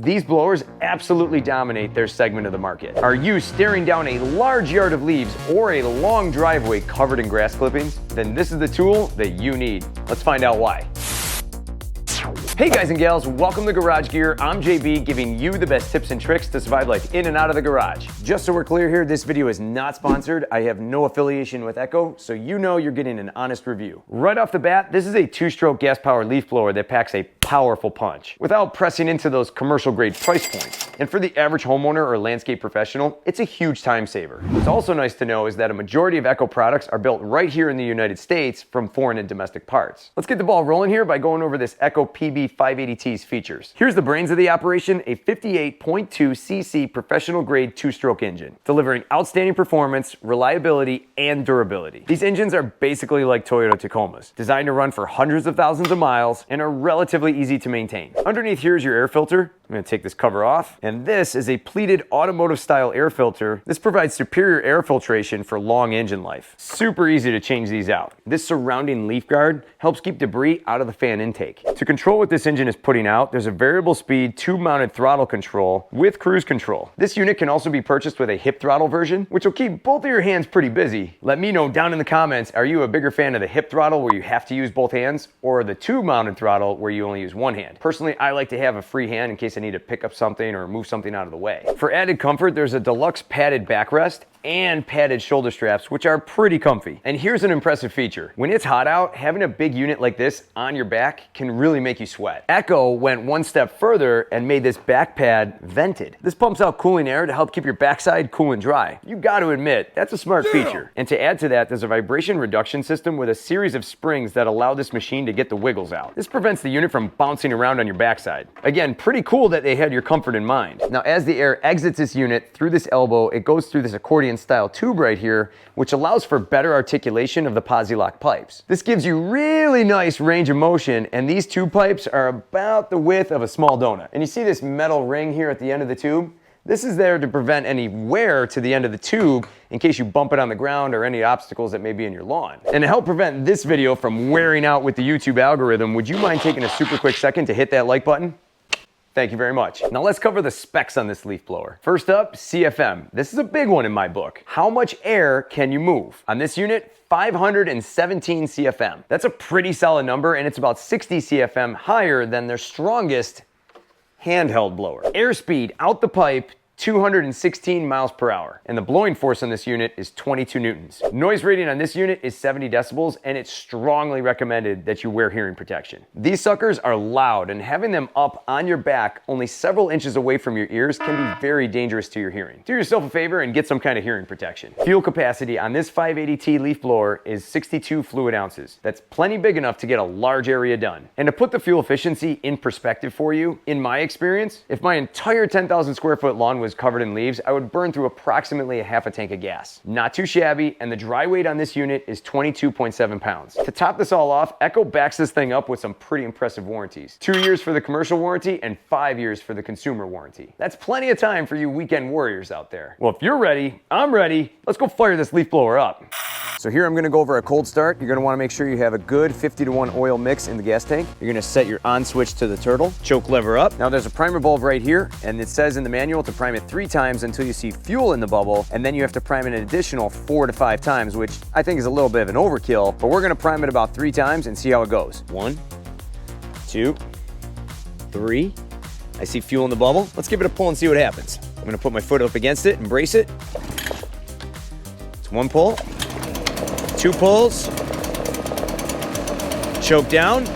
These blowers absolutely dominate their segment of the market. Are you staring down a large yard of leaves or a long driveway covered in grass clippings? Then this is the tool that you need. Let's find out why. Hey guys and gals, welcome to Garage Gear. I'm JB, giving you the best tips and tricks to survive life in and out of the garage. Just so we're clear here, this video is not sponsored. I have no affiliation with Echo, so you know you're getting an honest review. Right off the bat, this is a 2-stroke gas-powered leaf blower that packs a powerful punch without pressing into those commercial grade price points. And for the average homeowner or landscape professional, it's a huge time saver. What's also nice to know is that a majority of Echo products are built right here in the United States from foreign and domestic parts. Let's get the ball rolling here by going over this Echo PB-580T's features. Here's the brains of the operation, a 58.2 cc professional grade 2-stroke engine, delivering outstanding performance, reliability, and durability. These engines are basically like Toyota Tacomas, designed to run for hundreds of thousands of miles and are relatively easy to maintain. Underneath here is your air filter. I'm going to take this cover off, and this is a pleated automotive style air filter. This provides superior air filtration for long engine life. Super easy to change these out. This surrounding leaf guard helps keep debris out of the fan intake. To control what this engine is putting out, there's a variable speed tube mounted throttle control with cruise control. This unit can also be purchased with a hip throttle version, which will keep both of your hands pretty busy. Let me know down in the comments, are you a bigger fan of the hip throttle where you have to use both hands, or the tube mounted throttle where you only use one hand? Personally, I like to have a free hand in case I need to pick up something or move something out of the way. For added comfort, there's a deluxe padded backrest and padded shoulder straps, which are pretty comfy. And here's an impressive feature. When it's hot out, having a big unit like this on your back can really make you sweat. Echo went one step further and made this back pad vented. This pumps out cooling air to help keep your backside cool and dry. You got to admit, that's a smart feature. And to add to that, there's a vibration reduction system with a series of springs that allow this machine to get the wiggles out. This prevents the unit from bouncing around on your backside. Again, pretty cool that they had your comfort in mind. Now, as the air exits this unit through this elbow, it goes through this accordion style tube right here, which allows for better articulation of the posi-lock pipes. This gives you really nice range of motion, and these tube pipes are about the width of a small donut. And you see this metal ring here at the end of the tube? This is there to prevent any wear to the end of the tube in case you bump it on the ground or any obstacles that may be in your lawn. And to help prevent this video from wearing out with the YouTube algorithm, would you mind taking a super quick second to hit that like button? Thank you very much. Now let's cover the specs on this leaf blower. First up, CFM. This is a big one in my book. How much air can you move? On this unit, 517 CFM. That's a pretty solid number, and it's about 60 CFM higher than their strongest handheld blower. Airspeed out the pipe, 216 miles per hour. And the blowing force on this unit is 22 newtons. Noise rating on this unit is 70 decibels, and it's strongly recommended that you wear hearing protection. These suckers are loud, and having them up on your back only several inches away from your ears can be very dangerous to your hearing. Do yourself a favor and get some kind of hearing protection. Fuel capacity on this 580T leaf blower is 62 fluid ounces. That's plenty big enough to get a large area done. And to put the fuel efficiency in perspective for you, in my experience, if my entire 10,000 square foot lawn was covered in leaves, I would burn through approximately a half a tank of gas. Not too shabby, and the dry weight on this unit is 22.7 pounds. To top this all off, Echo backs this thing up with some pretty impressive warranties. 2 years for the commercial warranty and 5 years for the consumer warranty. That's plenty of time for you weekend warriors out there. Well, if you're ready, I'm ready. Let's go fire this leaf blower up. So here I'm gonna go over a cold start. You're gonna wanna make sure you have a good 50-to-1 oil mix in the gas tank. You're gonna set your on switch to the turtle, choke lever up. Now there's a primer bulb right here, and it says in the manual to prime it 3 times until you see fuel in the bubble, and then you have to prime it an additional 4 to 5 times, which I think is a little bit of an overkill, but we're gonna prime it about 3 times and see how it goes. 1, 2, 3. I see fuel in the bubble. Let's give it a pull and see what happens. I'm gonna put my foot up against it and brace it. It's 1 pull. 2 pulls, choke down,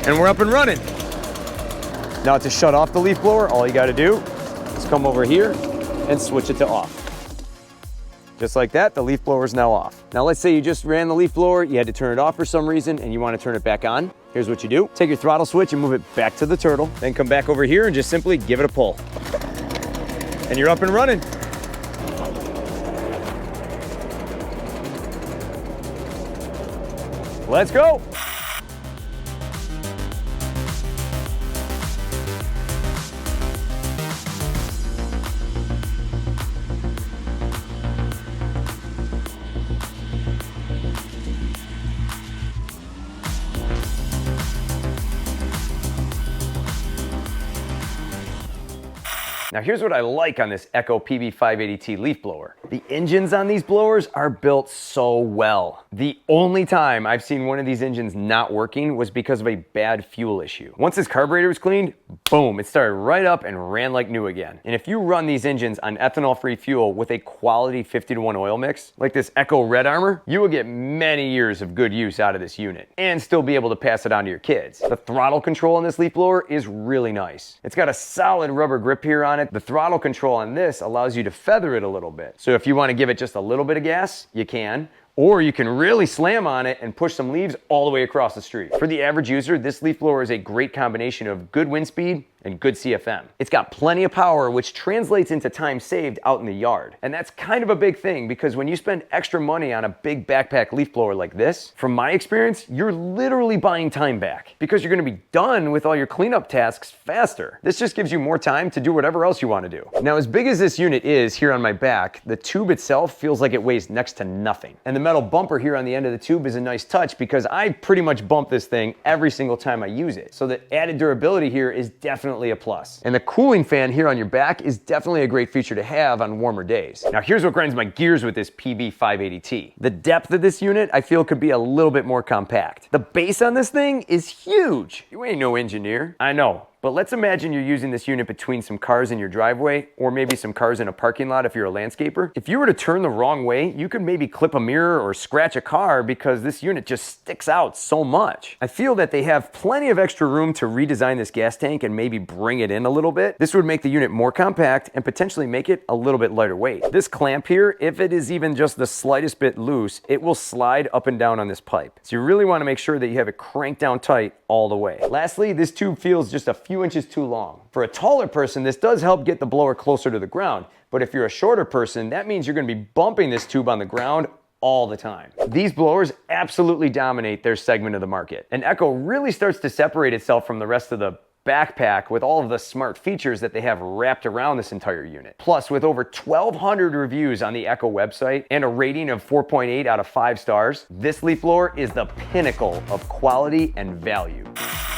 and we're up and running. Now to shut off the leaf blower, all you gotta do is come over here and switch it to off. Just like that, the leaf blower is now off. Now let's say you just ran the leaf blower, you had to turn it off for some reason, and you wanna turn it back on. Here's what you do. Take your throttle switch and move it back to the turtle, then come back over here and just simply give it a pull. And you're up and running. Let's go. Now here's what I like on this Echo PB-580T leaf blower. The engines on these blowers are built so well. The only time I've seen one of these engines not working was because of a bad fuel issue. Once this carburetor was cleaned, boom, it started right up and ran like new again. And if you run these engines on ethanol-free fuel with a quality 50-to-1 oil mix, like this Echo Red Armor, you will get many years of good use out of this unit and still be able to pass it on to your kids. The throttle control on this leaf blower is really nice. It's got a solid rubber grip here on it. The throttle control on this allows you to feather it a little bit. So if you want to give it just a little bit of gas, you can. Or you can really slam on it and push some leaves all the way across the street. For the average user, this leaf blower is a great combination of good wind speed and good CFM. It's got plenty of power, which translates into time saved out in the yard. And that's kind of a big thing, because when you spend extra money on a big backpack leaf blower like this, from my experience, you're literally buying time back, because you're gonna be done with all your cleanup tasks faster. This just gives you more time to do whatever else you wanna do. Now, as big as this unit is here on my back, the tube itself feels like it weighs next to nothing. And the metal bumper here on the end of the tube is a nice touch, because I pretty much bump this thing every single time I use it. So the added durability here is definitely a plus. And the cooling fan here on your back is definitely a great feature to have on warmer days. Now here's what grinds my gears with this PB-580T. The depth of this unit I feel could be a little bit more compact. The base on this thing is huge. You ain't no engineer. I know. But let's imagine you're using this unit between some cars in your driveway, or maybe some cars in a parking lot if you're a landscaper. If you were to turn the wrong way, you could maybe clip a mirror or scratch a car, because this unit just sticks out so much. I feel that they have plenty of extra room to redesign this gas tank and maybe bring it in a little bit. This would make the unit more compact and potentially make it a little bit lighter weight. This clamp here, if it is even just the slightest bit loose, it will slide up and down on this pipe. So you really want to make sure that you have it cranked down tight all the way. Lastly, this tube feels just a few inches too long. For a taller person, this does help get the blower closer to the ground, but if you're a shorter person, that means you're going to be bumping this tube on the ground all the time. These blowers absolutely dominate their segment of the market, and Echo really starts to separate itself from the rest of the backpack with all of the smart features that they have wrapped around this entire unit. Plus, with over 1,200 reviews on the Echo website and a rating of 4.8 out of 5 stars, this leaf blower is the pinnacle of quality and value.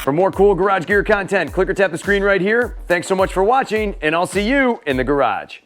For more cool garage gear content, click or tap the screen right here. Thanks so much for watching, and I'll see you in the garage.